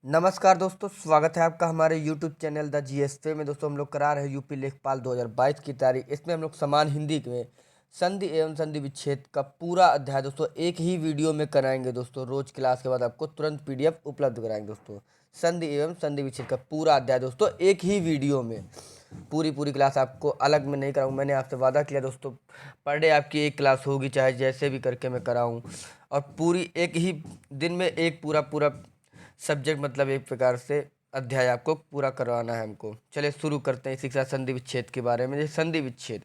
नमस्कार दोस्तों, स्वागत है आपका हमारे YouTube चैनल द GSP में। दोस्तों हम लोग करा रहे हैं यूपी लेखपाल 2022 की तैयारी। इसमें हम लोग समान हिंदी में संधि एवं संधि विच्छेद का पूरा अध्याय दोस्तों एक ही वीडियो में कराएंगे। दोस्तों रोज क्लास के बाद आपको तुरंत PDF उपलब्ध कराएंगे। दोस्तों संधि एवं संधि विच्छेद का पूरा अध्याय दोस्तों एक ही वीडियो में, पूरी क्लास आपको अलग में नहीं कराऊंगा। मैंने आपसे वादा किया दोस्तों, पर डे आपकी एक क्लास होगी, चाहे जैसे भी करके मैं कराऊं। और पूरी एक ही दिन में एक पूरा पूरा सब्जेक्ट, मतलब एक प्रकार से अध्याय आपको पूरा करवाना है हमको। चलिए शुरू करते हैं शिक्षा संधि विच्छेद के बारे में। जैसे संधि विच्छेद,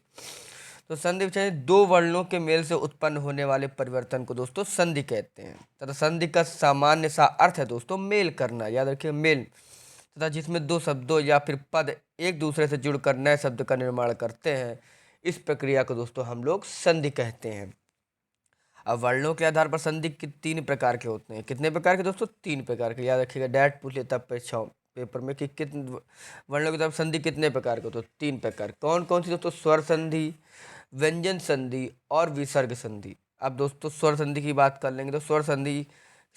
तो संधि विच्छेद दो वर्णों के मेल से उत्पन्न होने वाले परिवर्तन को दोस्तों संधि कहते हैं तथा संधि का सामान्य सा अर्थ है दोस्तों मेल करना। याद रखिए, मेल तथा जिसमें दो शब्दों या फिर पद एक दूसरे से जुड़कर नए शब्द का निर्माण करते हैं, इस प्रक्रिया को दोस्तों हम लोग संधि कहते हैं। अब वर्णों के आधार पर संधि के तीन प्रकार के होते हैं। कितने प्रकार के दोस्तों? तीन प्रकार के। याद रखिएगा, डायरेक्ट पूछ लेता परीक्षाओं पेपर में कि कितने वर्णों की तरफ संधि कितने प्रकार के होते हैं। तीन प्रकार। कौन कौन सी दोस्तों? स्वर संधि, व्यंजन संधि और विसर्ग संधि। अब दोस्तों स्वर संधि की बात कर लेंगे तो स्वर संधि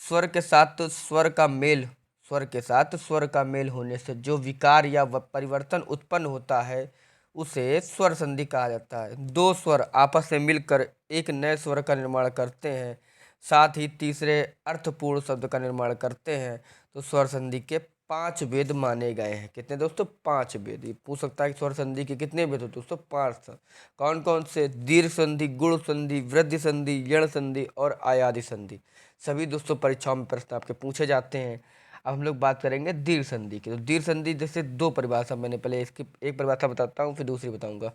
स्वर के साथ स्वर का मेल, स्वर के साथ स्वर का मेल होने से जो विकार या परिवर्तन उत्पन्न होता है उसे स्वर संधि कहा जाता है। दो स्वर आपस में मिलकर एक नए स्वर का निर्माण करते हैं, साथ ही तीसरे अर्थपूर्ण शब्द का निर्माण करते हैं, तो स्वर संधि के 5 वेद माने गए हैं। कितने दोस्तों? 5 वेद। ये पूछ सकता है कि स्वर संधि के कितने वेद होते? दोस्तों 5। कौन कौन से? दीर्घ संधि, गुण संधि, वृद्धि संधि, यण संधि और आयादि संधि। सभी दोस्तों परीक्षाओं में प्रश्न आपके पूछे जाते हैं। अब हम लोग बात करेंगे दीर्घ संधि की। तो दीर्घ संधि जैसे दो परिभाषा, मैंने पहले इसकी एक परिभाषा बताता हूँ फिर दूसरी बताऊंगा।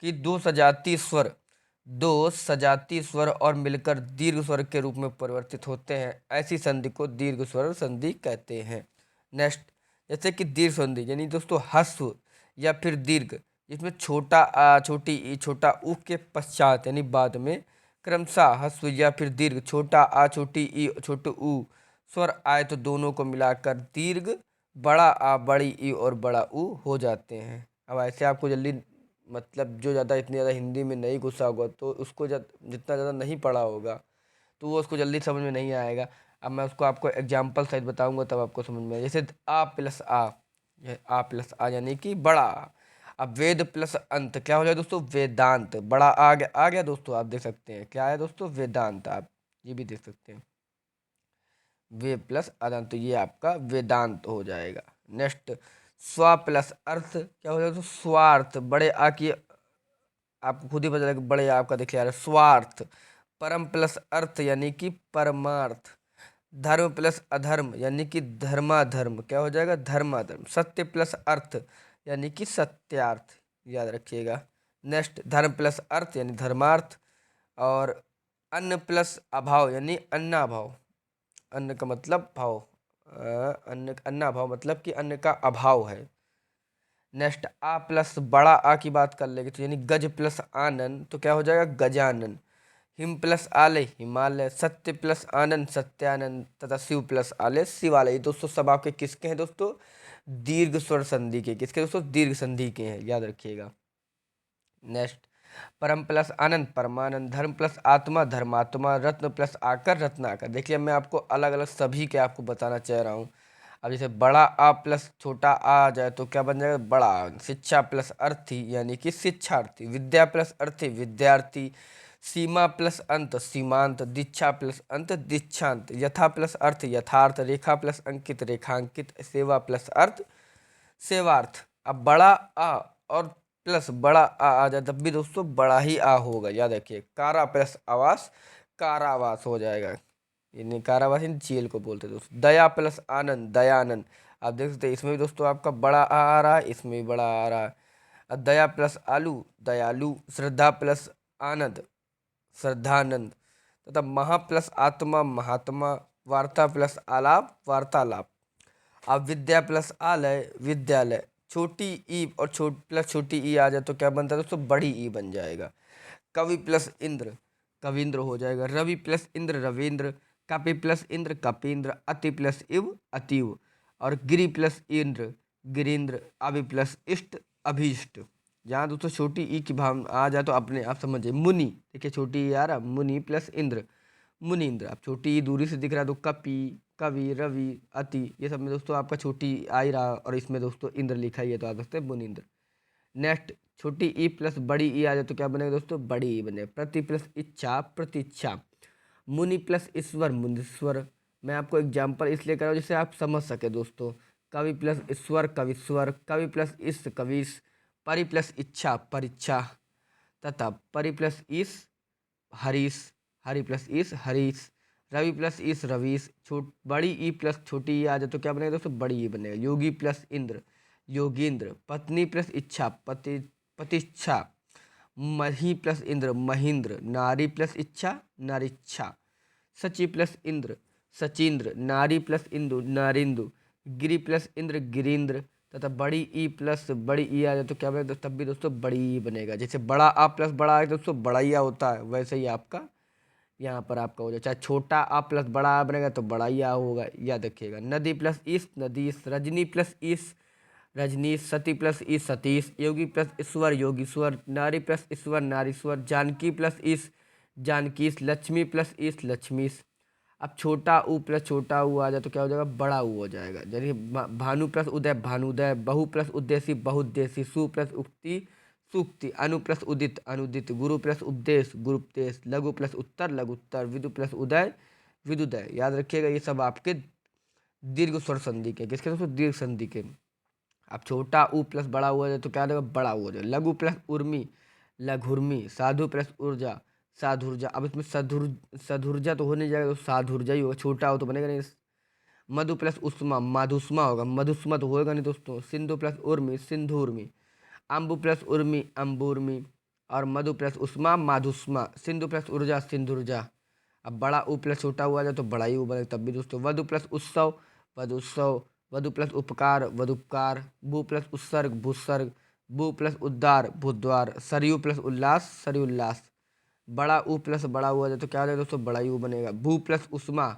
कि दो सजातीय स्वर और मिलकर दीर्घ स्वर के रूप में परिवर्तित होते हैं, ऐसी संधि को दीर्घ स्वर संधि कहते हैं। नेक्स्ट, जैसे कि दीर्घ संधि यानी दोस्तों ह्रस्व या फिर दीर्घ, जिसमें छोटा आ छोटी ई छोटा ऊ के पश्चात यानी बाद में क्रमशः ह्रस्व या फिर दीर्घ छोटा आ छोटी ई छोटे ऊ स्वर आए तो दोनों को मिलाकर दीर्घ बड़ा आ बड़ी ई और बड़ा ऊ हो जाते हैं। अब ऐसे आपको जल्दी, मतलब जो ज़्यादा इतनी ज़्यादा हिंदी में नहीं घुसा होगा तो उसको जितना ज़्यादा नहीं पढ़ा होगा तो वो उसको जल्दी समझ में नहीं आएगा। अब मैं उसको आपको एग्जाम्पल सहित बताऊंगा तब आपको समझ में आए। जैसे आ प्लस आ, आ प्लस आ यानी कि बड़ा आ। अब वेद प्लस अंत क्या हो जाए दोस्तों? वेदांत। बड़ा आ गया दोस्तों, आप देख सकते हैं क्या है दोस्तों? वेदांत। आप ये भी देख सकते हैं, वे प्लस अदंत, तो ये आपका वेदांत हो जाएगा। नेक्स्ट, स्व प्लस अर्थ क्या हो जाएगा? तो स्वार्थ। बड़े आ की आपको खुद ही पता चलेगा, बड़े आपका दिख रहा है स्वार्थ। परम प्लस अर्थ यानी कि परमार्थ। धर्म प्लस अधर्म यानी कि धर्माधर्म, क्या हो जाएगा? धर्माधर्म। सत्य प्लस अर्थ यानी कि सत्यार्थ, याद रखिएगा। नेक्स्ट, धर्म प्लस अर्थ यानी धर्मार्थ। और अन्न प्लस अभाव यानी अन्नाभाव। अन्न का मतलब भाव, अन्ना भाव मतलब कि अन्न का अभाव है। नेक्स्ट, आ प्लस बड़ा आ की बात कर लेंगे तो यानी गज प्लस आनंद, तो क्या हो जाएगा? गजानन। हिम प्लस आलय हिमालय। सत्य प्लस आनंद सत्यानंद तथा शिव प्लस आलय शिवालय। दोस्तों सब आपके किसके हैं दोस्तों? दीर्घ स्वर संधि के। किसके दोस्तों? दीर्घ संधि के हैं, याद रखिएगा। नेक्स्ट, परम प्लस आनंद परमानंद। धर्म प्लस आत्मा धर्मात्मा। रत्न प्लस आकर रत्नाकर। देखिए मैं आपको अलग अलग सभी के आपको बताना चाह रहा हूँ। अब जैसे बड़ा आ प्लस छोटा आ जाए तो क्या बन जाएगा? बड़ा आ। शिक्षा प्लस अर्थी यानी कि शिक्षार्थी। विद्या प्लस अर्थी विद्यार्थी। सीमा प्लस अंत सीमांत। दीक्षा प्लस अंत दीक्षांत। यथा प्लस अर्थ यथार्थ। रेखा प्लस अंकित रेखांकित। सेवा प्लस अर्थ सेवार्थ। अब बड़ा आ और प्लस बड़ा आ जाए तब भी दोस्तों बड़ा ही आ होगा, याद रखिए। कारा प्लस आवास कारावास हो जाएगा, यानी कारावास इन जेल को बोलते हैं दोस्तों। दया प्लस आनंद दयानंद। आप देख सकते हैं इसमें भी दोस्तों आपका बड़ा आ रहा है, इसमें भी बड़ा आ रहा है। अब दया प्लस आलू दयालु। श्रद्धा प्लस आनंद श्रद्धानंद तथा महा प्लस आत्मा महात्मा। वार्ता प्लस आलाप वार्तालाप। अब विद्या प्लस आलय विद्यालय। छोटी ई और प्लस छोटी ई आ जाए तो क्या बनता है दोस्तों? बड़ी ई बन जाएगा। कवि प्लस इंद्र कविंद्र हो जाएगा। रवि प्लस इंद्र रविंद्र। कपि प्लस इंद्र कपींद्र। अति प्लस इव अतीव। और गिरि प्लस इंद्र गिरीन्द्र। अभि प्लस इष्ट अभीष्ट। जहाँ दोस्तों छोटी ई की भाव आ जाए तो अपने आप समझिए। मुनि, देखिए छोटी ई आ रहा, मुनि प्लस इंद्र मुनीन्द्र। अब छोटी ई दूरी से दिख रहा है तो कपि कवि, रवि, अति, ये सब में दोस्तों आपका छोटी आई रहा और इसमें दोस्तों इंद्र लिखा ही है तो आप सकते हैं मुनिंद्र। नेक्स्ट, छोटी ई प्लस बड़ी ई आ जाए तो क्या बनेगा दोस्तों? बड़ी ई बनेगा। प्रति प्लस इच्छा, प्रतीक्षा। मुनि प्लस ईश्वर, मुनीश्वर। मैं आपको एग्जाम्पल इसलिए कर रहा हूँ जिससे आप समझ सके दोस्तों। कवि प्लस ईश्वर, कविश्वर। कवि प्लस ईश, कविश। परि प्लस इच्छा, परीक्षा। तथा परि प्लस ईश, हरीश। हरि प्लस ईश, हरीश। रवि प्लस ईश, रवीश। बड़ी ई प्लस छोटी ई आ जाए तो क्या बनेगा दोस्तों? बड़ी ई बनेगा। योगी प्लस इंद्र, योगींद्र। पत्नी प्लस इच्छा, पतिच्छा। मही प्लस इंद्र, महींद्र। नारी प्लस इच्छा, नारीच्छा। सची प्लस इंद्र, सचींद्र। नारी प्लस इंदु, नारिंदु। गिरि प्लस इंद्र, गिरींद्र। तथा बड़ी ई प्लस बड़ी ई आ जाए तो क्या बनेगा? तब भी दोस्तों बड़ी ई बनेगा। जैसे बड़ा आ प्लस बड़ा आ दोस्तों बड़ा ई आ होता है, वैसे ही आपका यहाँ पर आपका हो जाए। चाहे छोटा आ प्लस बड़ा आ बनेगा तो बड़ा ही आ होगा, याद रखिएगा। नदी प्लस ईश, नदीश। रजनी प्लस ईश, रजनीश। सती प्लस ईश, सतीश। योगी प्लस ईश्वर, योगीश्वर। नारी प्लस ईश्वर, नारीश्वर। जानकी प्लस ईश, जानकीश। लक्ष्मी प्लस ईश, लक्ष्मीश। अब छोटा ऊ प्लस छोटा ऊ आ जाए तो क्या हो जाएगा? बड़ा ऊ हो जाएगा। जैसे भानु प्लस उदय, भानुदय। बहु प्लस उद्देशी, बहुद्देशी। सु प्लस उक्ति, सूक्ति। अनु प्लस उदित, अनुदित। गुरु प्लस उपदेश, गुरुपदेश। लघु प्लस उत्तर, लघुत्तर। विदु प्लस उदय, विदुदय। याद रखिएगा ये सब आपके दीर्घ स्वर संधि के, किसके दोस्तों? दीर्घ संधि के। अब छोटा ऊ प्लस बड़ा हुआ जाए तो क्या देगा? बड़ा हुआ जाए। लघु प्लस उर्मी, लघुर्मी। साधु प्लस ऊर्जा, साधुर्जा। अब इसमें सधुर्जा तो हो नहीं जाएगा तो साधुर्जा ही होगा, छोटा हो तो बनेगा नहीं। मधु प्लस उष्मा, माधुष्मा होगा, मधुष्मा तो होएगा नहीं दोस्तों। सिंधु प्लस उर्मी, सिंधुर्मी। अम्बु प्लस उर्मी, अम्बुर्मी। और मधु प्लस उष्मा, माधुष्मा। सिंधु प्लस ऊर्जा, सिंधुर्जा। अब बड़ा ऊ प्लस छोटा हुआ जाए तो बड़ा ही ऊ बनेगा तब भी दोस्तों। वधु प्लस उत्सव, वधुत्सव। वधु प्लस उपकार, वधुपकार। भू प्लस उत्सर्ग, भूसर्ग। भू प्लस उद्धार, भूद्वार। सरयू प्लस उल्लास, सरयुल्लास। बड़ा ऊ प्लस बड़ा हुआ जाए तो क्या हो जाएगा दोस्तों? बड़ा यू बनेगा। भू प्लस उष्मा,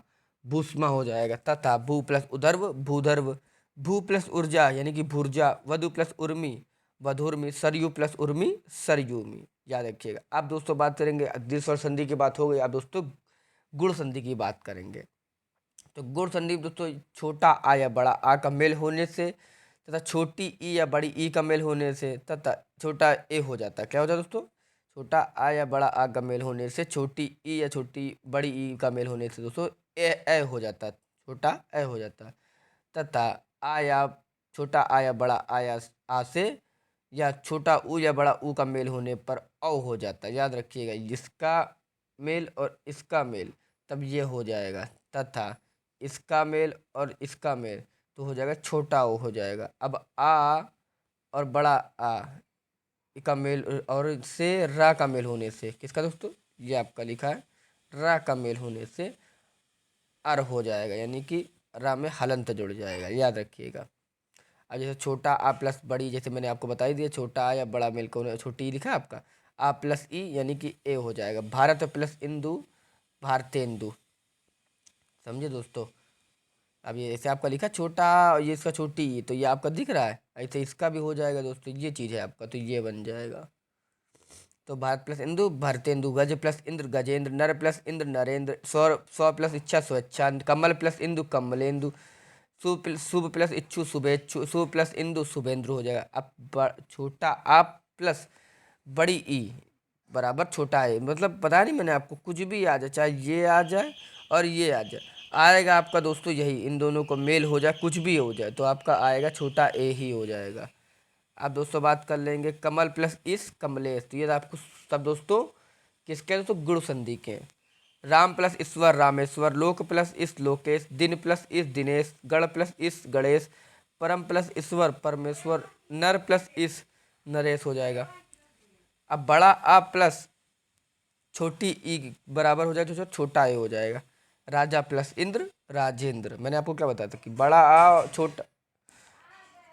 भूष्मा हो जाएगा। तथा भू प्लस उदर्व, भूधर्व। भू प्लस ऊर्जा यानी कि भूर्जा। वधु प्लस उर्मी, वधुर्मी। सरयू प्लस उर्मी, सरयूमी। याद रखिएगा। अब दोस्तों बात करेंगे दीर्घ स्वर संधि की बात हो गई, अब दोस्तों गुण संधि की बात करेंगे। तो गुण संधि दोस्तों छोटा आ या बड़ा आ का मेल होने से तथा छोटी ई या बड़ी ई का मेल होने से तथा छोटा ए हो जाता है। क्या होता है दोस्तों? छोटा आ या बड़ा आ का मेल होने से छोटी ई या छोटी बड़ी ई का मेल होने से दोस्तों ए हो जाता है, छोटा ए हो जाता है। तथा आ या छोटा आ या बड़ा आ या आ से या छोटा ऊ या बड़ा ऊ का मेल होने पर औ हो जाता है। याद रखिएगा, इसका मेल और इसका मेल तब ये हो जाएगा। तथा इसका मेल और इसका मेल तो हो जाएगा छोटा ओ हो जाएगा। अब आ और बड़ा आ का मेल और से रा का मेल होने से किसका दोस्तों? ये आपका लिखा है रा का मेल होने से अर हो जाएगा, यानी कि रा में हलंत जुड़ जाएगा। याद रखिएगा। अब जैसे छोटा आ प्लस बड़ी, जैसे मैंने आपको बता ही दिया, छोटा आ या बड़ा मेल कौन? छोटी ई लिखा है आपका। आ प्लस ई यानी कि ए हो जाएगा। भारत प्लस इंदु, भारतेंदु। समझे दोस्तों? अब ये ऐसे आपका लिखा छोटा, ये इसका छोटी ई, तो ये आपका दिख रहा है, ऐसे इसका भी हो जाएगा दोस्तों। ये चीज़ है आपका, तो ये बन जाएगा। तो भारत प्लस इंदु, भारतेंदु। गज प्लस इंद्र, गजेंद्र। नर प्लस इंद्र, नरेंद्र। स्व प्लस इच्छा, स्वेच्छा। कमल प्लस इंदु, कमलेंदु। शुभ प्लस इच्छु, शुभेच्छु। शुभ प्लस इंदु, शुभेंद्र हो जाएगा। अब छोटा आ प्लस बड़ी ई बराबर छोटा ए, मतलब पता नहीं मैंने आपको, कुछ भी आ जाए, चाहे ये आ जाए और ये आ जाए, आएगा आपका दोस्तों यही, इन दोनों को मेल हो जाए, कुछ भी हो जाए तो आपका आएगा छोटा ए ही हो जाएगा। अब दोस्तों बात कर लेंगे कमल प्लस इस, कमलेश। तो ये आपको सब दोस्तों किसके दोस्तों? गुण संधि के। राम प्लस ईश्वर, रामेश्वर। लोक प्लस इस, लोकेश। दिन प्लस इस, दिनेश। गण प्लस इस, गणेश। परम प्लस ईश्वर, परमेश्वर। नर प्लस इस, नरेश हो जाएगा। अब बड़ा आ प्लस छोटी ई बराबर हो जाए तो छोटा ए हो जाएगा। राजा प्लस इंद्र, राजेंद्र। मैंने आपको क्या बताया था कि बड़ा आ छोटा,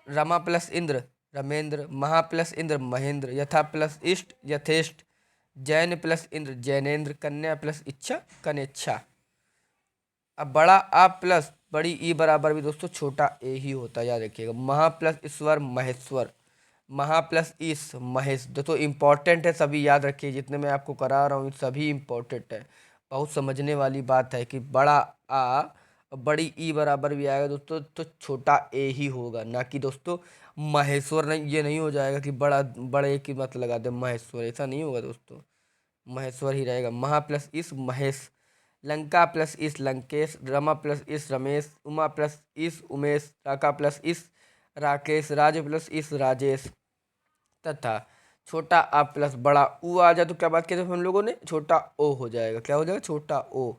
रमा प्लस इंद्र, रमेंद्र। महा प्लस इंद्र, महेंद्र। यथा प्लस इष्ट, यथेष्ट। जैन प्लस इंद्र, जैनेन्द्र। कन्या प्लस इच्छा, कनेच्छा। अब बड़ा आ प्लस बड़ी ई बराबर भी दोस्तों छोटा ए ही होता है, याद रखिएगा। महा प्लस ईश्वर, महेश्वर। महा प्लस ईश, महेश। दोस्तों इंपॉर्टेंट है, सभी याद रखिए, जितने मैं आपको करा रहा हूँ सभी इंपॉर्टेंट है। बहुत समझने वाली बात है कि बड़ा आ और बड़ी ई बराबर भी आएगा दोस्तों तो छोटा ए ही होगा, ना कि दोस्तों महेश्वर। नहीं, ये नहीं हो जाएगा कि बड़ा बड़े की मत लगा दे महेश्वर, ऐसा नहीं होगा दोस्तों, महेश्वर ही रहेगा। महा प्लस इस महेश, लंका प्लस इस लंकेश, रमा प्लस इस रमेश, उमा प्लस इस उमेश, राका प्लस इस राकेश, राज प्लस इस राजेश, तथा छोटा आ प्लस बड़ा ऊ आ जाए तो क्या बात किया था हम लोगों ने, छोटा ओ हो जाएगा। क्या हो जाएगा, छोटा ओ।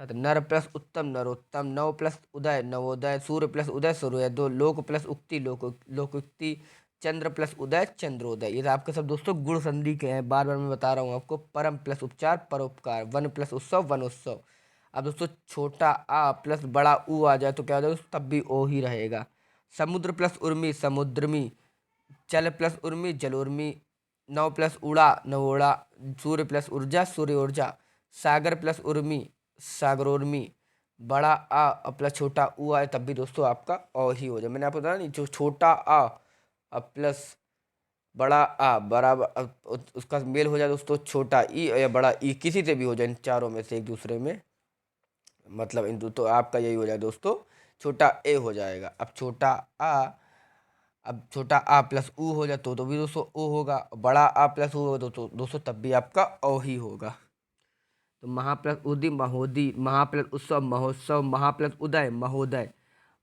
तथा नर प्लस उत्तम नरोत्तम, नव प्लस उदय नवोदय, सूर्य प्लस उदय सूर्योदय, दो लोक प्लस उक्ति लोकोक्ति, चंद्र प्लस उदय चंद्रोदय। ये आपके सब दोस्तों गुण संधि के हैं, बार बार मैं बता रहा हूँ आपको। परम प्लस उपचार परोपकार, वन प्लस उत्सव वनोत्सव। अब दोस्तों छोटा आ प्लस बड़ा ऊ आ जाए तो क्या हो जाएगा, तब भी ओ ही रहेगा। समुद्र प्लस उर्मी समुद्रमी, जल प्लस उर्मी जलोर्मी, नव प्लस उड़ा नवोड़ा, सूर्य प्लस ऊर्जा सूर्य ऊर्जा, सागर प्लस उर्मी सागरोर्मी। बड़ा आ प्लस छोटा ऊ आए तब भी दोस्तों आपका अ ही हो जाए। मैंने आपको बताया नहीं, जो छोटा आ प्लस बड़ा आ बराबर उसका मेल हो जाए दोस्तों छोटा ई या बड़ा ई, किसी से भी हो जाए इन चारों में से एक दूसरे में, मतलब इन तो आपका यही हो जाए दोस्तों, छोटा ए हो जाएगा। अब छोटा आ, अब छोटा आ प्लस ऊ हो जाए तो भी दोस्तों ओ होगा, बड़ा आ प्लस ऊ होगा तो दोस्तों तब भी आपका ओ ही होगा। तो महा प्लस उदी महोदी, महा प्लस उत्सव महोत्सव, महा प्लस उदय महोदय,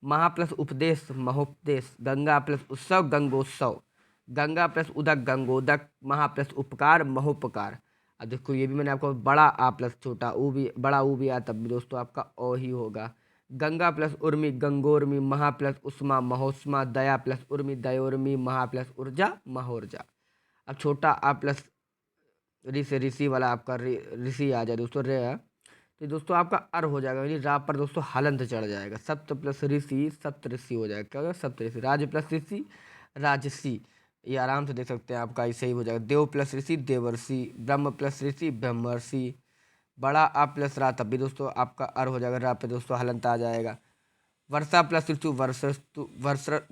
महा प्लस उपदेश महोपदेश, गंगा प्लस उत्सव गंगोत्सव, गंगा प्लस उदक गंगोदक, महा प्लस उपकार महोपकार। अब देखो ये भी मैंने आपको बड़ा आ प्लस छोटा ऊ भी, बड़ा ऊ भी आया तब भी दोस्तों आपका ओ ही होगा। गंगा प्लस उर्मी गंगोर्मी, महा प्लस उष्मा महोष्मा, दया प्लस उर्मी दयोर्मी, महा प्लस ऊर्जा महोर्जा। अब छोटा आ प्लस ऋ से ऋषि वाला आपका ऋषि आ जाए दोस्तों रे, तो दोस्तों आपका अर हो जाएगा, यानी रा पर दोस्तों हलंत चढ़ जाएगा। सप्त प्लस ऋषि सप्त ऋषि हो जाएगा। क्या होगा, सप्त ऋषि। राज प्लस ऋषि राजसी, ये आराम से देख सकते हैं आपका ऐसे ही हो जाएगा। देव प्लस ऋषि देवर्षि, ब्रह्म प्लस ऋषि ब्रह्मर्षि। बड़ा आ प्लस रा तब भी दोस्तों आपका अर हो जाएगा, रा पे दोस्तों हलंत आ जाएगा। वर्षा प्लस ऋतु वर्षस्तु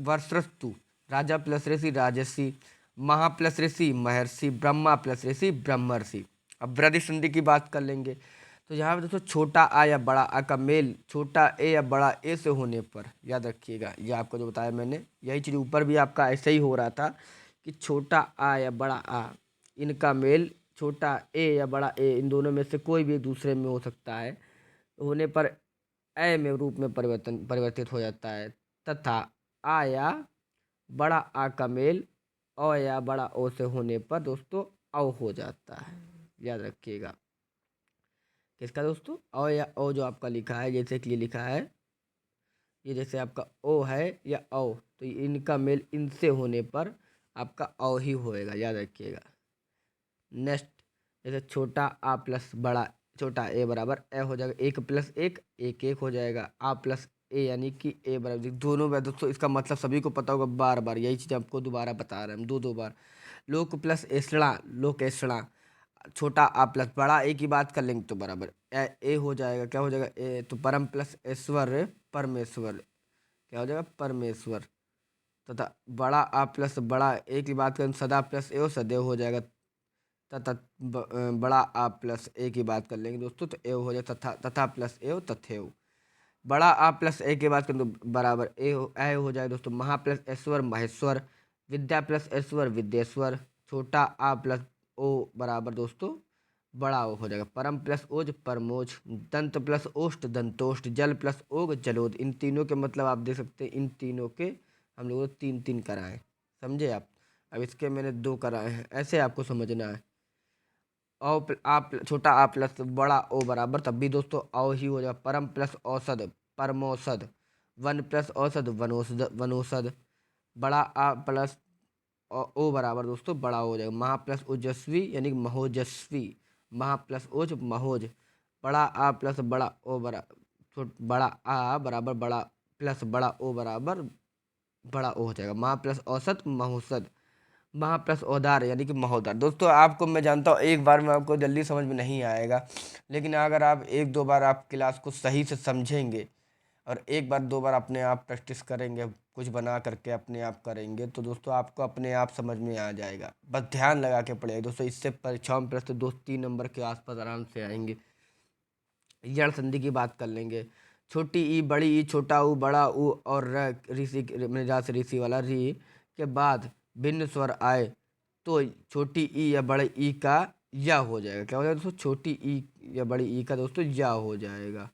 वर्षस्तु, राजा प्लस ऋषि राजसी, महा प्लस ऋषि महर्षि, ब्रह्मा प्लस ऋषि ब्रह्मर्षि। अब वृद्धि संधि की बात कर लेंगे तो यहाँ पे दोस्तों छोटा आ या बड़ा आ का मेल छोटा ए या बड़ा ए से होने पर, याद रखिएगा ये आपको जो बताया मैंने, यही चीज़ ऊपर भी आपका ऐसे ही हो रहा था कि छोटा आ या बड़ा आ इनका मेल छोटा ए या बड़ा ए इन दोनों में से कोई भी एक दूसरे में हो सकता है, होने पर अ में रूप में परिवर्तित हो जाता है। तथा आ या बड़ा आ का मेल अ या बड़ा ओ से होने पर दोस्तों औ हो जाता है, याद रखिएगा। किसका दोस्तों, अ या ओ जो आपका लिखा है, जैसे कि ये लिखा है, ये जैसे आपका ओ है या औ, तो इनका मेल इनसे होने पर आपका औ ही होएगा, याद रखिएगा। नेक्स्ट, जैसे छोटा आ प्लस बड़ा छोटा ए बराबर ए हो जाएगा, एक प्लस एक एक एक हो जाएगा, आ प्लस ए यानी कि ए बराबर दोनों में दोस्तों इसका मतलब सभी को पता होगा, बार बार यही चीज़ आपको दोबारा बता रहे हैं हम दो बार। लोक प्लस एसड़ा लोकेशणा, छोटा आ प्लस बड़ा ए की बात कर लेंगे तो बराबर ए हो जाएगा। क्या हो जाएगा, ए तो परम प्लस ऐश्वर्य परमेश्वर, क्या हो जाएगा परमेश्वर। तथा बड़ा आ प्लस बड़ा ए की बात करें सदा प्लस ए सदैव हो जाएगा। तथा बड़ा आ प्लस ए की बात कर लेंगे दोस्तों तो एव हो जाए, तथा तथा प्लस एव तथेव। बड़ा आ प्लस ए की बात करें तो बराबर ए हो जाए दोस्तों। महा प्लस ऐश्वर महेश्वर, विद्या प्लस ऐश्वर विद्येश्वर। छोटा आ प्लस ओ बराबर दोस्तों बड़ा ओ हो जाएगा। परम प्लस ओज परमोज, दंत प्लस ओष्ट दंतोष्ट, जल प्लस ओग जलोद। इन तीनों के मतलब आप देख सकते हैं, इन तीनों के हम लोगों ने तीन तीन कराए, समझे आप। अब इसके मैंने दो कराए हैं, ऐसे आपको समझना है। छोटा आ प्लस बड़ा ओ बराबर तब भी दोस्तों औ ही हो जाएगा। परम प्लस औसद परमौसद, वन प्लस औसद वनौसद वनौसद। बड़ा आ प्लस ओ बराबर दोस्तों बड़ा हो जाएगा। महा प्लस ओजस्वी यानी कि महोजस्वी, महा प्लस ओज महोज। बड़ा आ प्लस बड़ा ओ बड़ा आ बराबर बड़ा प्लस बड़ा ओ बराबर बड़ा ओ हो जाएगा। महा प्लस औसत महोसद, महा प्लस औदार यानी कि महोदर। दोस्तों आपको मैं जानता हूँ एक बार में आपको जल्दी समझ में नहीं आएगा, लेकिन अगर आप एक दो बार आप क्लास को सही से समझेंगे और एक बार दो बार अपने आप प्रैक्टिस करेंगे, कुछ बना करके अपने आप करेंगे तो दोस्तों आपको अपने आप समझ में आ जाएगा। बस ध्यान लगा के पढ़िएगा दोस्तों, इससे परीक्षाओं में प्रश्न 2-3 नंबर के आसपास आराम से आएंगे। यण संधि की बात कर लेंगे। छोटी ई बड़ी ई छोटा ऊ बड़ा ऊ और र ऋषि में जा से ऋषि वाला री के बाद भिन्न स्वर आए तो छोटी ई या बड़े ई का या हो जाएगा। क्या हो जाएगा दोस्तों? छोटी ई या बड़ी ई का दोस्तों या हो जाएगा।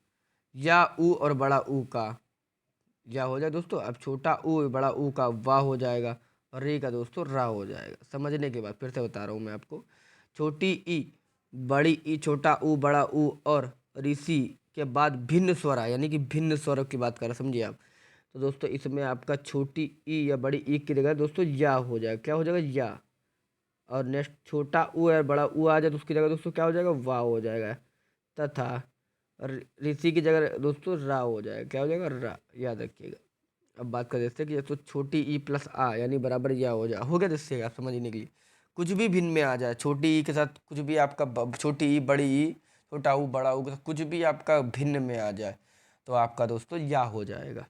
या ऊ और बड़ा ऊ का या हो जाएगा दोस्तों। अब छोटा ऊ बड़ा ऊ का वाह हो जाएगा और रे का दोस्तों रा हो जाएगा। समझने के बाद फिर से बता रहा हूँ मैं आपको। छोटी ई बड़ी ई छोटा ऊ बड़ा ऊ और ऋषि के बाद भिन्न स्वर आए, यानी कि भिन्न स्वरों की बात कर रहे हैं, समझिए आप। तो दोस्तों इसमें आपका छोटी ई या बड़ी ई की जगह दोस्तों या हो जाएगा। क्या हो जाएगा? या। और नेक्स्ट छोटा ऊ या बड़ा ऊ आ जाए तो उसकी जगह दोस्तों क्या हो जाएगा? वाह हो जाएगा। तथा ऋषि की जगह दोस्तों रा हो जाएगा। क्या हो जाएगा? रा। याद रखिएगा। अब बात कर देते हैं कि दोस्तों छोटी ई प्लस आ यानी बराबर या हो जाए, हो गया जिससे आप समझने के लिए। कुछ भी भिन्न में आ जाए, छोटी ई के साथ कुछ भी आपका छोटी ई बड़ी ई छोटा ऊ बड़ा ऊ के साथ कुछ भी आपका भिन्न में आ जाए तो आपका दोस्तों या हो जाएगा।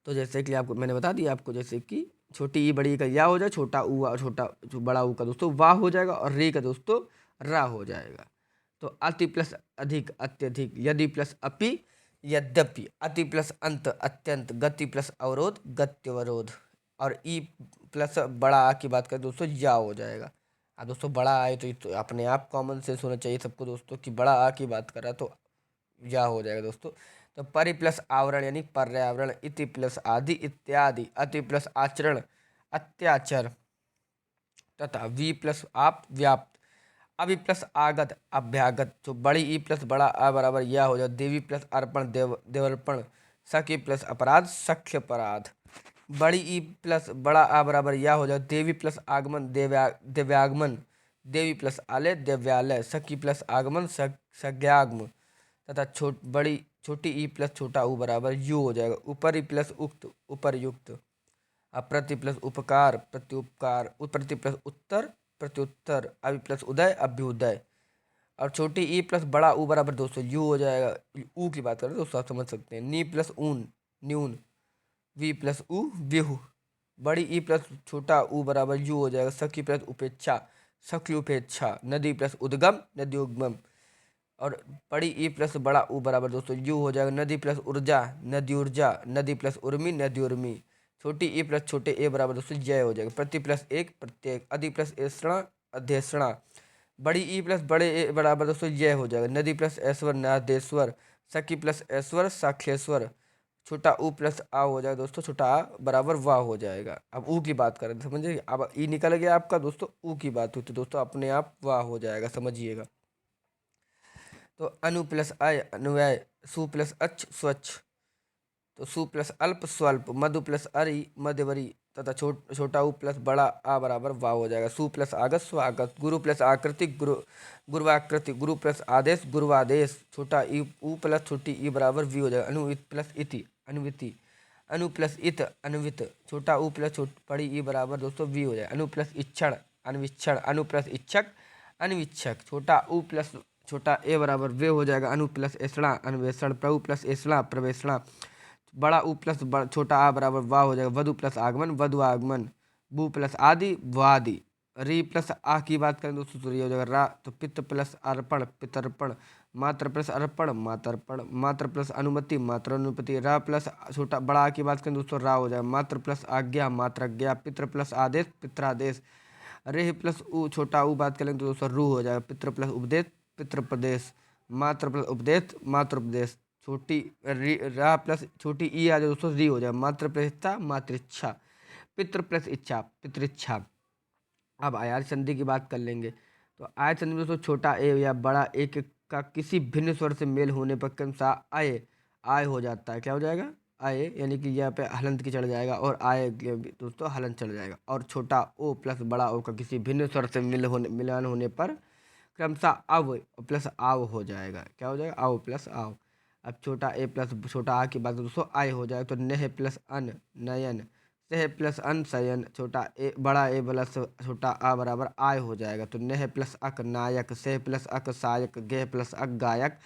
तो जैसे कि आपको मैंने बता दिया आपको, जैसे कि छोटी ई बड़ी ई का या हो जाए, छोटा ऊ और छोटा जो बड़ा ऊ का दोस्तों वाह हो जाएगा और रे का दोस्तों रा हो जाएगा। तो अति प्लस अधिक अत्यधिक, यदि प्लस अपि यद्यपि, अति प्लस अंत अत्यंत, गति प्लस अवरोध गत्यवरोध। और ई प्लस बड़ा आ की बात करें दोस्तों या हो जाएगा। अब दोस्तों बड़ा आए तो ये तो अपने आप कॉमन सेंस होना चाहिए सबको दोस्तों कि बड़ा आ की बात करा तो या हो जाएगा दोस्तों। तो परि प्लस आवरण यानी पर्यावरण, इति प्लस आदि इत्यादि, अति प्लस आचरण अत्याचर, तथा वी प्लस आप व्याप्त, अभि प्लस आगत अभ्यागत। तो बड़ी ई प्लस बड़ा आ बराबर या हो जाए। देवी प्लस अर्पण देवर्पण, सखी प्लस अपराध सख्य अपराध। बड़ी ई प्लस बड़ा आ बराबर या हो जाए। देवी प्लस आगमन दिव्यागमन, देवी प्लस आलय दिव्यालय, सखी प्लस आगमन सज्ञागम। तथा छोटी ई प्लस छोटा ऊ बराबर यू हो जाएगा। ऊपरी प्लस उक्त उपरयुक्त, अप्रति प्लस उपकार प्रत्युपकार, प्रति प्लस उत्तर प्रत्युत्तर, अभि प्लस उदय अभ्युदय। और छोटी ई प्लस बड़ा ऊ बराबर दोस्तों यू हो जाएगा। ऊ की बात करें दोस्तों आप समझ सकते हैं। नी प्लस ऊन न्यून, वी प्लस ऊ व्यूह। बड़ी ई प्लस छोटा ऊ बराबर यू हो जाएगा। सखी प्लस उपेक्षा सखी उपेक्षा, नदी प्लस उद्गम नदी उद्गम। और बड़ी ई प्लस बड़ा ऊ बराबर दोस्तों यू हो जाएगा। नदी प्लस ऊर्जा नदी ऊर्जा, नदी प्लस उर्मी नदी उर्मी। छोटी ई प्लस छोटे ए बराबर दोस्तों जय हो जाएगा। प्रति प्लस एक प्रत्येक, अधि प्लस ऐसणा अध्यक्षणा। बड़ी ई प्लस बड़े ए बराबर दोस्तों जय हो जाएगा। नदी प्लस ऐश्वर नादेश्वर, सखी प्लस ऐश्वर साखेश्वर। छोटा ऊ प्लस आ हो जाएगा दोस्तों, छोटा आ बराबर वाह हो जाएगा। अब ऊ की बात करें समझिए। अब ई निकल गया आपका दोस्तों, ऊ की बात हुई तो दोस्तों अपने आप वाह हो जाएगा, समझिएगा। तो अनु प्लस अय अनुव्यय, सु प्लस अच्छ स्वच्छ। तो सु प्लस अल्प स्वल्प, मधु प्लस अरि मध्यवरी। तथा छोटा ऊ प्लस बड़ा आ बराबर वाह हो जाएगा। सु प्लस आगत स्वागत, गुरु प्लस आकृति गुरुवाकृति, गुरु प्लस आदेश गुरुवादेश। छोटा ई ऊ प्लस छोटी ई बराबर वी हो जाएगा। अनुवित प्लस इति अनुविति, अनु प्लस इत अनुवित। छोटा ऊ प्लस बड़ी ई बराबर दोस्तों वी हो जाएगा। अनु प्लस इच्छण अनुवीक्षण, अनु प्लस इच्छक अन्वीक्षक। छोटा ऊ प्लस छोटा ए बराबर वे हो जाएगा। अनु प्लस ऐसणा अन्वेषण, प्रभु प्लस ऐसणा प्रवेशणा। बड़ा ऊ प्लस छोटा आ बराबर वाह हो जाएगा। वधु प्लस आगमन वधु आगमन, बू प्लस आदि वादि। री प्लस आ की बात करें दोस्तों तो ये हो जाएगा रा। तो पित्त प्लस अर्पण पितर्पण, मात्र प्लस अर्पण मातर्पण, मात्र प्लस अनुमति मात्रानुपति। रा प्लस छोटा बड़ा आ की बात करें दोस्तों रा हो जाएगा। मात्र प्लस आज्ञा मात्राज्ञा, पितृ प्लस आदेश पित्रादेश। रेह प्लस ऊ छोटा ऊ बात करें तो दोस्तों रू हो जाएगा। पितृ प्लस उपदेश पितृप्रदेश, मात्र प्लस उपदेश मातृपदेश। छोटी रा प्लस छोटी ई आ जाए दोस्तों री हो जाए। मात्र प्लस इच्छा मातृच्छा, पितृ प्लस इच्छा पितृच्छा। अब आयात संधि की बात कर लेंगे। तो आयात संधि में दोस्तों छोटा ए या बड़ा ए का किसी भिन्न स्वर से मेल होने पर क्रमशः आय आय हो जाता है। क्या हो जाएगा? आय, यानी कि यहाँ पे हलंत की चढ़ जाएगा और आय दोस्तों हलंत चढ़ जाएगा। और छोटा ओ प्लस बड़ा ओ का किसी भिन्न स्वर से मिलान होने पर क्रमशः अव प्लस आव हो जाएगा। क्या हो जाएगा? आव प्लस आव। अब छोटा ए प्लस छोटा आ की बात दोस्तों आय हो जाएगा। तो नेह प्लस अन नयन, सह प्लस अन शयन। छोटा ए बड़ा ए प्लस छोटा आ बराबर आय हो जाएगा। तो नेह प्लस अक नायक, सह प्लस अक सायक, गेह प्लस अक गायक।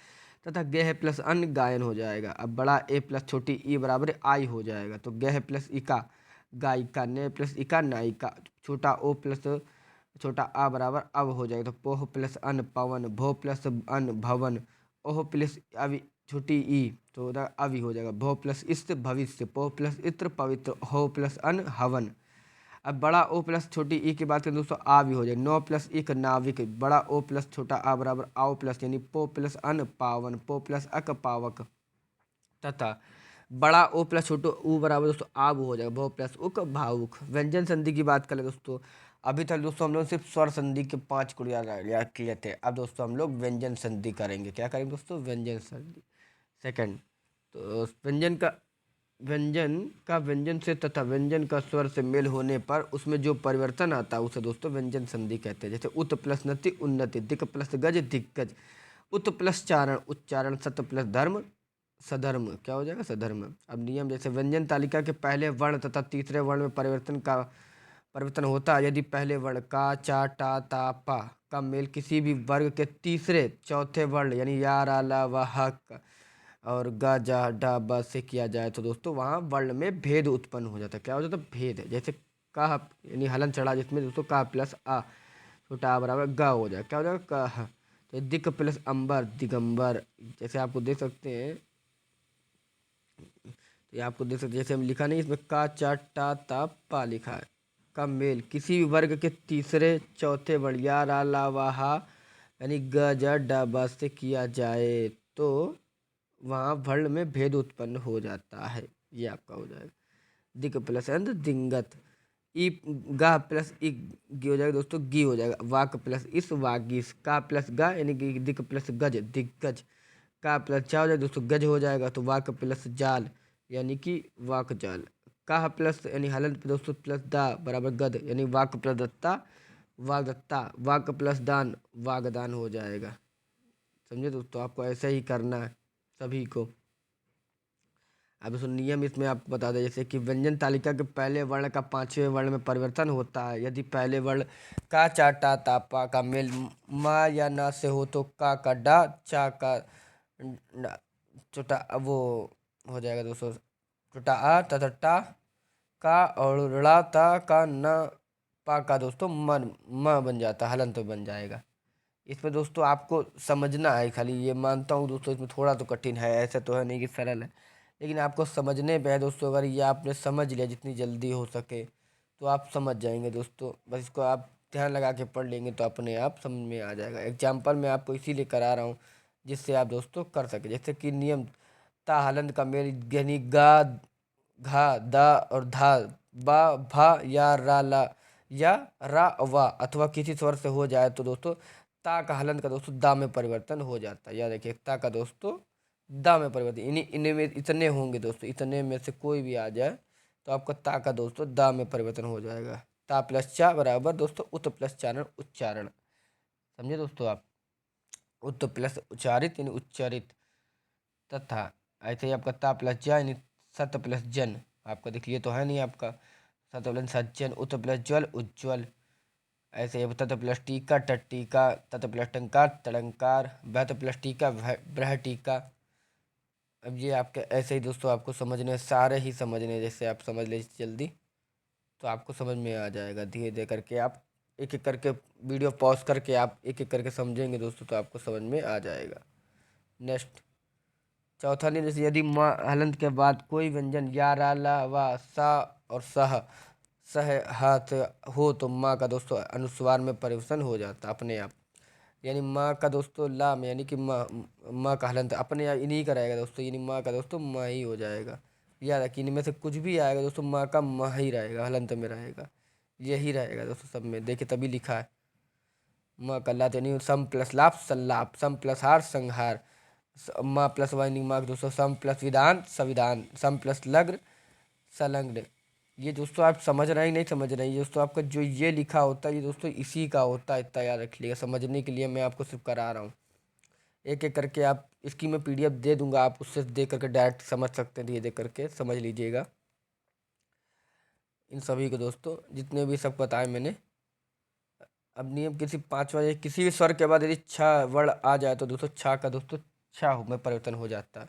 तथा गेह प्लस अन गायन हो जाएगा। अब बड़ा ए प्लस छोटी ई बराबर आई हो जाएगा। तो गेह प्लस इका गायिका, ने प्लस इका नायिका। छोटा ओ प्लस छोटा आ बराबर अब हो जाएगा। तो पोह प्लस अन पवन, भो प्लस अन भवन, ओह प्लस छोटी ई तो उधर अभी हो जाएगा। भो प्लस इस्त भविष्य, पो प्लस इत्र पवित्र, हो प्लस अन हवन। अब बड़ा ओ प्लस छोटी ई की बात करें दोस्तों, आ भी हो जाए। नो प्लस इक नाविक, बड़ा ओ प्लस छोटा आ बराबर आओ प्लस यानी पो प्लस अन पावन, पो प्लस अक पावक, तथा बड़ा ओ प्लस छोटो ऊ बराबर दोस्तों आब हो जाएगा। भो प्लस उक भावुक। व्यंजन संधि की बात करें दोस्तों, अभी तक दोस्तों हम लोग सिर्फ स्वर संधि के 5 को याद किए थे। अब दोस्तों हम लोग व्यंजन संधि करेंगे। क्या करेंगे दोस्तों? व्यंजन संधि। सेकंड, तो व्यंजन से तथा व्यंजन का स्वर से मेल होने पर उसमें जो परिवर्तन आता है उसे दोस्तों व्यंजन संधि कहते हैं। जैसे उत प्लस नति उन्नति, दिक प्लस गज दिग्गज, उत प्लस चारण उच्चारण, सत प्लस धर्म सधर्म। क्या हो जाएगा? सधर्म। अब नियम, जैसे व्यंजन तालिका के पहले वर्ण तथा तीसरे वर्ण में परिवर्तन होता है यदि पहले वर्ण का, चा, टा, ता, पा का मेल किसी भी वर्ग के तीसरे चौथे वर्ण यानी या, रा, ला, व, ह और गा, जा, डा, ब से किया जाए तो दोस्तों वहाँ वर्ण में भेद उत्पन्न हो जाता है। क्या हो जाता है? भेद। जैसे कह यानी हलन चढ़ा, जिसमें दोस्तों का प्लस आ छोटा आ बराबर ग हो जाए। क्या हो जाएगा? कह। तो दिक प्लस अंबर दिगंबर। जैसे आपको देख सकते हैं, ये आपको देख सकते हैं, जैसे हम लिखा नहीं, इसमें का, चा, टा, ता, पा लिखा है। का मेल किसी भी वर्ग के तीसरे चौथे वर्ण या, रा, ला, वा, हा यानी ग, ज, ड, ब से किया जाए तो वहाँ वर्ण में भेद उत्पन्न हो जाता है। ये आपका हो जाएगा। दिक प्लस अंत दिंगत, ई गा प्लस ई गी हो जाएगा दोस्तों, गी हो जाएगा। वाक प्लस इस वागीस, का प्लस गा यानी कि दिक प्लस गज दिग्गज, का प्लस चा हो जाएगा दोस्तों, गज हो जाएगा। तो वाक प्लस जाल यानी कि वाक जाल। का प्लस यानी हलन दोस्तों प्लस दा बराबर गद यानी वाक प्लस दत्ता वागदत्ता, वाक प्लस दान वागदान हो जाएगा। समझे दोस्तों? आपको ऐसा ही करना है सभी को। अब इसमें नियम इसमें आपको बता दें, जैसे कि व्यंजन तालिका के पहले वर्ण का पांचवें वर्ण में परिवर्तन होता है यदि पहले वर्ण का, चा, टा, ता, पा का मेल मा या ना से हो तो का डा, चा का छोटा वो हो जाएगा दोस्तों छोटा आ तथा टा का और ड़ा ता का न पा का दोस्तों मन म बन जाता, हलन तो बन जाएगा। इसमें दोस्तों आपको समझना है खाली, ये मानता हूँ दोस्तों इसमें थोड़ा तो कठिन है, ऐसा तो है नहीं कि सरल है, लेकिन आपको समझने पे है दोस्तों। अगर ये आपने समझ लिया जितनी जल्दी हो सके तो आप समझ जाएंगे दोस्तों। बस इसको आप ध्यान लगा के पढ़ लेंगे तो अपने आप समझ में आ जाएगा। एग्जाम्पल मैं आपको इसीलिए करा रहा हूँ जिससे आप दोस्तों कर सके। जैसे कि नियम, ता हलंत का मेल यानी गा, घा, दा और धा, बा, भा या रा, ला या रा, वा अथवा किसी स्वर से हो जाए तो दोस्तों ता का हलंत का दोस्तों दा में परिवर्तन हो जाता है। याद रखिए, ता का दोस्तों दा में परिवर्तन, इन्हीं में इतने होंगे दोस्तों, इतने में से कोई भी आ जाए तो आपका ता का दोस्तों दा में परिवर्तन हो जाएगा। ता प्लस चा बराबर दोस्तों उत प्लस चारण उच्चारण। समझे दोस्तों आप? उत प्लस उच्चारित यानी उच्चारित, तथा ऐसे ही आपका ता प्लस जा यानी सत प्लस जन। आपका देखिए तो है नहीं आपका, सत प्लस सज्जन, उत प्लस ज्वल उज्ज्वल। ऐसे ही तत प्लस टीका टटीका, तत प्लस टंकार तड़ंकार, बहत प्लस टीका ब्रह टीका। अब ये आपके ऐसे ही दोस्तों आपको समझने, सारे ही समझने, जैसे आप समझ ले जल्दी तो आपको समझ में आ जाएगा। धीरे धीरे करके आप एक एक करके वीडियो पॉज करके आप एक एक करके समझेंगे दोस्तों तो आपको समझ में आ जाएगा। नेक्स्ट, चौथा नियम, जैसे यदि म हलंत के बाद कोई व्यंजन या, रा, ला, वा, सा और सह सह हाथ हो तो माँ का दोस्तों अनुस्वार में परिवर्तन हो जाता अपने आप। यानी माँ का दोस्तों लाम यानी कि माँ का हलंत अपने आप इन्हीं का रहेगा दोस्तों, यानी माँ का दोस्तों माँ ही हो जाएगा। याद रखिए, इनमें से कुछ भी आएगा दोस्तों माँ का माँ ही रहेगा, हलंत में रहेगा, यही रहेगा दोस्तों सब में। देखिए तभी लिखा है माँ का लात यानी सम प्लस लाभ सल्लाप, सम प्लस हार संहार, माँ प्लस वाइनिंग मार्क दोस्तों सम प्लस विधान संविधान, सम प्लस लग्न संलग्न। ये दोस्तों आप समझ रहे हैं नहीं समझ रहे हैं, ये दोस्तों आपका जो ये लिखा होता है ये दोस्तों इसी का होता है, इतना याद रख लिएगा। समझने के लिए मैं आपको सिर्फ करा रहा हूँ, एक एक करके आप इसकी मैं पीडीएफ दे दूंगा, आप उससे देख करके डायरेक्ट समझ सकते हैं, धीरे धीरे करके समझ लीजिएगा इन सभी को दोस्तों जितने भी सब बताए मैंने। अब नियम, किसी पांचवा या किसी भी स्वर के बाद यदि छ वर्ण आ जाए तो दोस्तों छा का दोस्तों छा में परिवर्तन हो जाता है।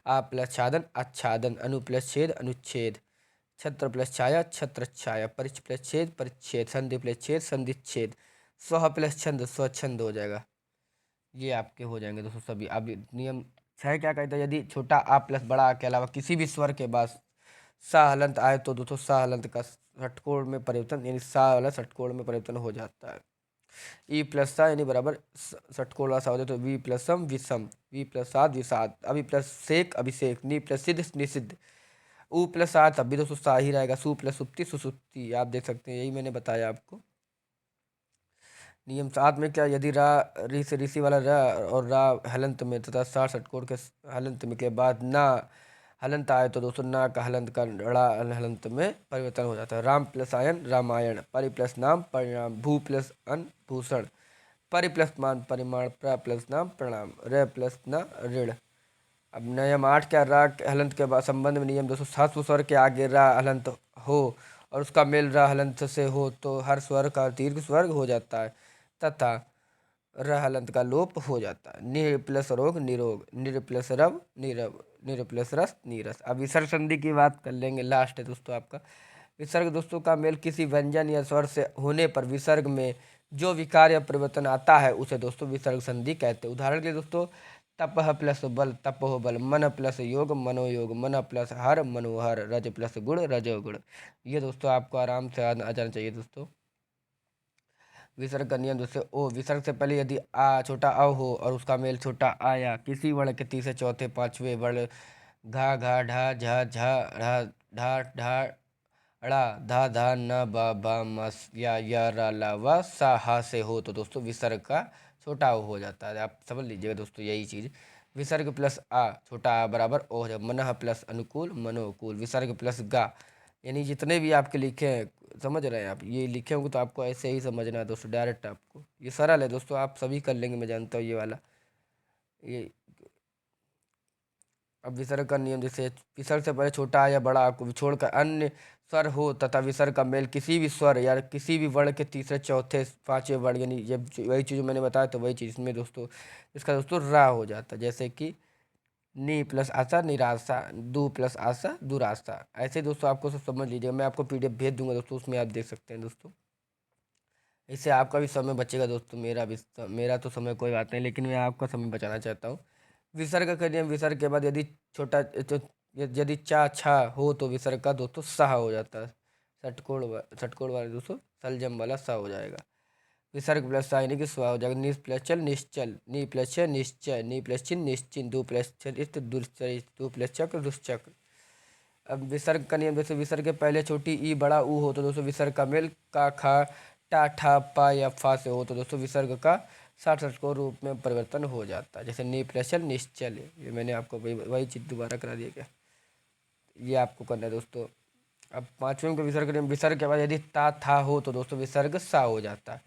आ प्लस छादन आच्छादन, अनु प्लस छेद अनुच्छेद, छत्र प्लस छाया छत्र छाया, परिच प्लस छेद परिच्छेद, संधि प्लस छेद संधिच्छेद, स्व प्लस छंद स्वच्छंद हो जाएगा। ये आपके हो जाएंगे दोस्तों सभी। अब नियम छह क्या कहता है, यदि छोटा आ प्लस बड़ा आ के अलावा किसी भी स्वर के बाद सा हलंत आए तो दोस्तों सा हलंत का षटकोण में परिवर्तन यानी सा वाला षटकोण में परिवर्तन हो जाता है। ई प्लस सा यानी बराबर षटकोण वाला सा हो जाए तो वी प्लस सम विषम, वी प्लस सात विषाद, अभी प्लस सेक अभिषेक, नी प्लस सिद्ध निषिद्ध, ऊ प्लस सात तब भी दोस्तों सा ही रहेगा, सु प्लस सुप्ति सुसुप्ति। आप देख सकते हैं, यही मैंने बताया आपको। नियम सात में क्या, यदि रा री से ऋषि वाला रा और रा हलंत में तथा सा षटकोण के हलंत में के बाद ना हलंत आए तो दोस्तों ना का हलंत का ड़ा हलंत में परिवर्तन हो जाता है। राम प्लस आयन रामायण, परि प्लस नाम परिणाम, भू प्लस अन भूषण, परि प्लस मान परिमाण, प्र प्लस नाम प्रणाम, रे प्लस न ऋण। अब नियम आठ क्या, रा हलंत के बाद संबंध में नियम दोस्तों ह्रस्व स्वर के आगे रा हलंत हो और उसका मेल रा हलंत से हो तो हर स्वर का दीर्घ स्वर हो जाता है तथा र हलंत का लोप हो जाता है। निर प्लस रोग निरोग, निर प्लस रव नीरव, निर प्लस रस नीरस। अब विसर्ग संधि की बात कर लेंगे, लास्ट है दोस्तों आपका। विसर्ग दोस्तों का मेल किसी व्यंजन या स्वर से होने पर विसर्ग में जो विकार या परिवर्तन आता है उसे दोस्तों विसर्ग संधि कहते हैं। उदाहरण के लिए दोस्तों, तपह प्लस बल तपोह बल, मन प्लस योग मनोयोग, मन प्लस हर मनोहर, रज प्लस गुण रजोगुण। ये दोस्तों आपको आराम से आ जाना चाहिए दोस्तों। विसर्ग का नियम जैसे ओ, विसर्ग से पहले यदि आ छोटा अ हो और उसका मेल छोटा आ या किसी वर्ण के तीसरे चौथे पांचवें वर्ण घा घा ढा झा झा ढ़ा ढा ढा ड़ा धा धा न बा बा मस या रा ला वा सा हा से हो तो दोस्तों विसर्ग का छोटा ओ हो जाता है। आप समझ लीजिएगा दोस्तों यही चीज़। विसर्ग प्लस आ छोटा आ बराबर ओ हो जाए, मनः प्लस अनुकूल मनोकूल, विसर्ग प्लस गा, यानी जितने भी आपके लिखे हैं समझ रहे हैं आप, ये लिखे होंगे तो आपको ऐसे ही समझना है दोस्तों, डायरेक्ट आपको ये सरल है दोस्तों, आप सभी कर लेंगे मैं जानता हूँ ये वाला। ये अब विसर्ग का नियम जैसे विसर्ग से पहले छोटा या बड़ा आ को छोड़कर अन्य स्वर हो तथा विसर्ग का मेल किसी भी स्वर या किसी भी वर्ण के तीसरे चौथे पांचवें वर्ण, यानी जब वही चीज़ मैंने बताया तो वही चीज़ इसमें दोस्तों इसका दोस्तों रा हो जाता है। जैसे कि नी प्लस आशा निराशा, दू प्लस आशा दुराशा। ऐसे दोस्तों आपको सब समझ लीजिएगा, मैं आपको पीडीएफ भेज दूंगा दोस्तों, उसमें आप देख सकते हैं दोस्तों। इससे आपका भी समय बचेगा दोस्तों, मेरा तो समय कोई बात नहीं, लेकिन मैं आपका समय बचाना चाहता हूँ। विसर्ग का नियम, विसर्ग के बाद यदि छोटा तो यदि चा छा हो तो विसर्ग का दोस्तों सहा हो जाता है, षटकोण वाले दोस्तों सलजम वाला सा हो जाएगा। विसर्ग प्लस सा यानी कि स्वा हो जाएगा। निस प्लस चल निश्चल, नी प्लस छ निश्चय, नी प्लस चिन्ह निश्चिन, दो प्लस चरित दुश्चरित, दो प्लस चक्र दुश्चक्र। अब विसर्ग का नियम जैसे विसर्ग के पहले छोटी ई बड़ा ऊ हो तो दोस्तों विसर्ग का मेल का खा टा ठा पा या फा से हो तो दोस्तों विसर्ग का साठ को रूप में परिवर्तन हो जाता है। जैसे नी प्लस निश्चल, ये मैंने आपको वही चीज़ दोबारा करा दिया क्या, ये आपको करना है दोस्तों। अब पांचवें का विसर्ग नियम, विसर्ग के बाद यदि ता था हो तो दोस्तों विसर्ग सा हो जाता है।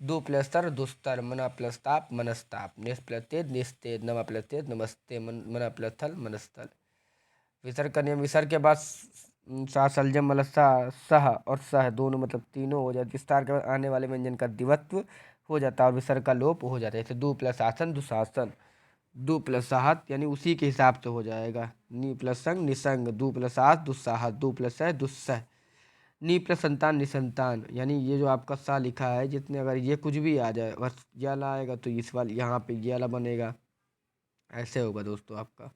दो प्लस तर दुस्तर, मना प्लस ताप मनस्ताप, निस प्लस तेज निस्तेज, नमा प्लस तेज नमस्ते, मना प्लस थल मनस्थल। विसर्ग का नियम, विसर्ग के बाद सा सलजम मतलब सा सह और सह दोनों मतलब तीनों हो जाते, विस्तार के बाद आने वाले व्यंजन का दिवत्व हो जाता है और विसर्ग का लोप हो जाता है। जैसे दो प्लस आसन दुशासन, दो प्लस साहत यानी उसी के हिसाब से हो जाएगा। नी प्लस संग निसंग, दो प्लस आस दुस्साहत, दो प्लस सह दुस्सह, नी प्लस संतान निसंतान, यानी ये जो आपका सा लिखा है जितने अगर ये कुछ भी आ जाए बस ये वाला आएगा तो इस वाले यहाँ पे ये वाला बनेगा, ऐसे होगा दोस्तों आपका।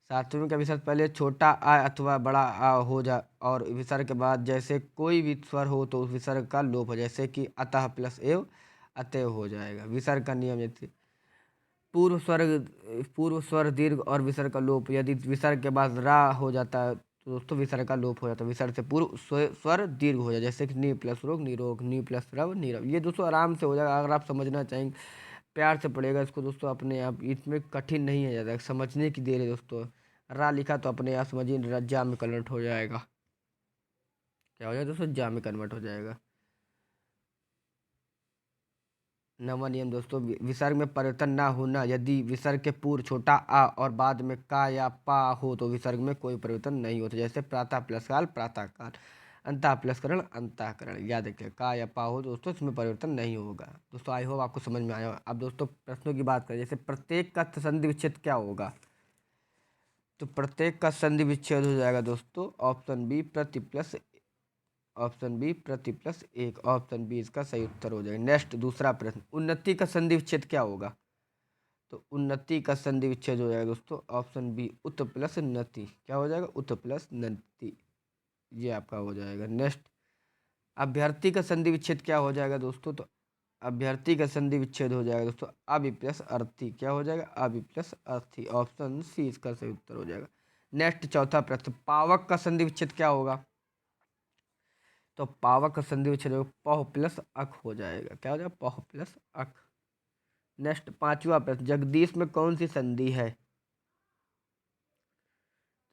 सातवें का विसर्ग पहले छोटा आ अथवा बड़ा आ हो जा और विसर्ग के बाद जैसे कोई भी स्वर हो तो उस विसर्ग का लोप हो, जैसे कि अतः प्लस एव अतएव हो जाएगा। विसर्ग का नियम जैसे पूर्व स्वर दीर्घ और विसर्ग का लोप, यदि विसर्ग के बाद रा हो जाता है तो दोस्तों विसर्ग का लोप हो जाता है। विसर्ग से पूर्व स्वर दीर्घ हो जाए, जैसे कि नी प्लस रोग निरोग, नी प्लस रव नीरव। ये दोस्तों आराम से हो जाएगा, अगर आप समझना चाहेंगे प्यार से पढ़ेगा इसको दोस्तों अपने आप, इसमें कठिन नहीं है ज़्यादा, समझने की देर है दोस्तों। रा लिखा तो अपने आप समझिए रज्जा में कन्वर्ट हो जाएगा, क्या हो जाएगा दोस्तों, जा में कन्वर्ट हो जाएगा। नवा नियम दोस्तों, विसर्ग में परिवर्तन ना होना, यदि विसर्ग के पूर्व छोटा आ और बाद में का या पा हो तो विसर्ग में कोई परिवर्तन नहीं होता। जैसे प्रातः प्लस काल प्रातः काल, अंतः प्लस करण अंतःकरण। याद रखिए का या पा हो दोस्तों इसमें परिवर्तन नहीं होगा। दोस्तों आई होप आपको समझ में आया। अब दोस्तों प्रश्नों की बात करें, जैसे प्रत्येक का संधि विच्छेद क्या होगा, तो प्रत्येक का संधि विच्छेद हो जाएगा दोस्तों ऑप्शन बी प्रति प्लस, ऑप्शन बी प्रति प्लस एक, ऑप्शन बी इसका सही उत्तर हो जाएगा। नेक्स्ट दूसरा प्रश्न, उन्नति का संधि विच्छेद क्या होगा, तो उन्नति का संधि विच्छेद हो जाएगा दोस्तों ऑप्शन बी उत प्लस नति। क्या हो जाएगा? उत प्लस नति, ये आपका हो जाएगा। नेक्स्ट, अभ्यर्थी का संधि विच्छेद क्या हो जाएगा दोस्तों? तो अभ्यर्थी का संधि विच्छेद हो जाएगा दोस्तों अभि प्लस अर्थी। क्या हो जाएगा? अभि प्लस अर्थी, ऑप्शन सी इसका सही उत्तर हो जाएगा। नेक्स्ट, चौथा प्रश्न, पावक का संधि विच्छेद क्या होगा? तो पावक का संधि विच्छेद पह प्लस अक हो जाएगा। क्या हो जाएगा? पह प्लस अक। नेक्स्ट, पांचवा प्रश्न, जगदीश में कौन सी संधि है?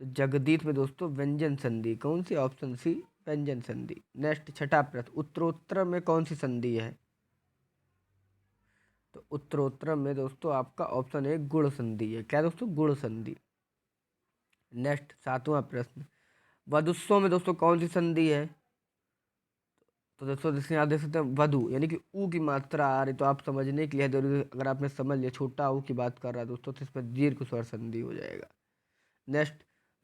तो जगदीश में दोस्तों व्यंजन संधि। कौन सी? ऑप्शन सी व्यंजन संधि। नेक्स्ट, छठा प्रश्न, उत्तरोत्तर में कौन सी संधि है? तो उत्तरोत्तर में दोस्तों आपका ऑप्शन है गुण संधि है। क्या दोस्तों? गुण संधि। नेक्स्ट, सातवां प्रश्न, वधुस्व में दोस्तों कौन सी संधि है? तो दोस्तों जैसे आप देख सकते हैं वधु यानी कि ऊ की मात्रा आ रही, तो आप समझने के लिए जरूरी, अगर आपने समझ लिया छोटा ऊ की बात कर रहा है दोस्तों, तो इसमें दीर्घ स्वर संधि हो जाएगा। नेक्स्ट,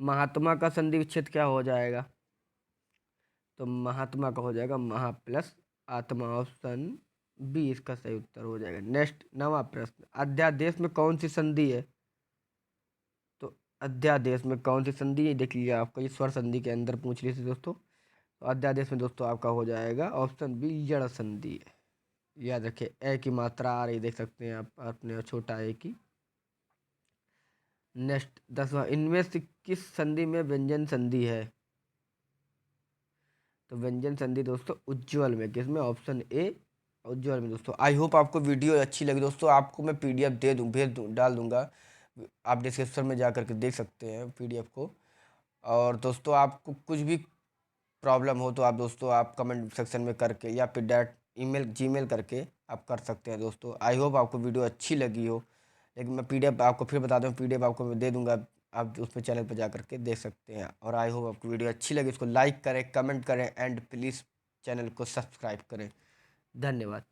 महात्मा का संधि विच्छेद क्या हो जाएगा? तो महात्मा का हो जाएगा महा प्लस आत्मा, ऑप्शन बी इसका सही उत्तर हो जाएगा। नेक्स्ट, नवा प्रश्न, अध्यादेश में कौन सी संधि है? तो अध्यादेश में कौन सी संधि है देख लीजिए, आपका ये स्वर संधि के अंदर पूछ ली थी दोस्तों। तो अध्यादेश में दोस्तों आपका हो जाएगा ऑप्शन बी जड़ संधि है। याद रखिए, ए की मात्रा आ रही, देख सकते हैं आप अपने छोटा ए की। नेक्स्ट, दसवां, इनमें से किस संधि में व्यंजन संधि है? तो व्यंजन संधि दोस्तों उज्ज्वल में। किसमें? ऑप्शन ए उज्ज्वल में दोस्तों। आई होप आपको वीडियो अच्छी लगी दोस्तों। आपको मैं पीडीएफ दे दूँ, भेज दूँ, डाल दूंगा, आप डिस्क्रिप्शन में जा करके देख सकते हैं पीडीएफ को। और दोस्तों आपको कुछ भी प्रॉब्लम हो तो आप दोस्तों आप कमेंट सेक्शन में करके या फिर डायरेक्ट ईमेल जीमेल करके आप कर सकते हैं दोस्तों। आई होप आपको वीडियो अच्छी लगी हो। लेकिन मैं पीडीएफ आपको फिर बता दूँ, पीडीएफ आपको मैं दे दूंगा, आप उसमें चैनल पर जा करके देख सकते हैं। और आई होप आपको वीडियो अच्छी लगी, इसको लाइक करें, कमेंट करें एंड प्लीज़ चैनल को सब्सक्राइब करें। धन्यवाद।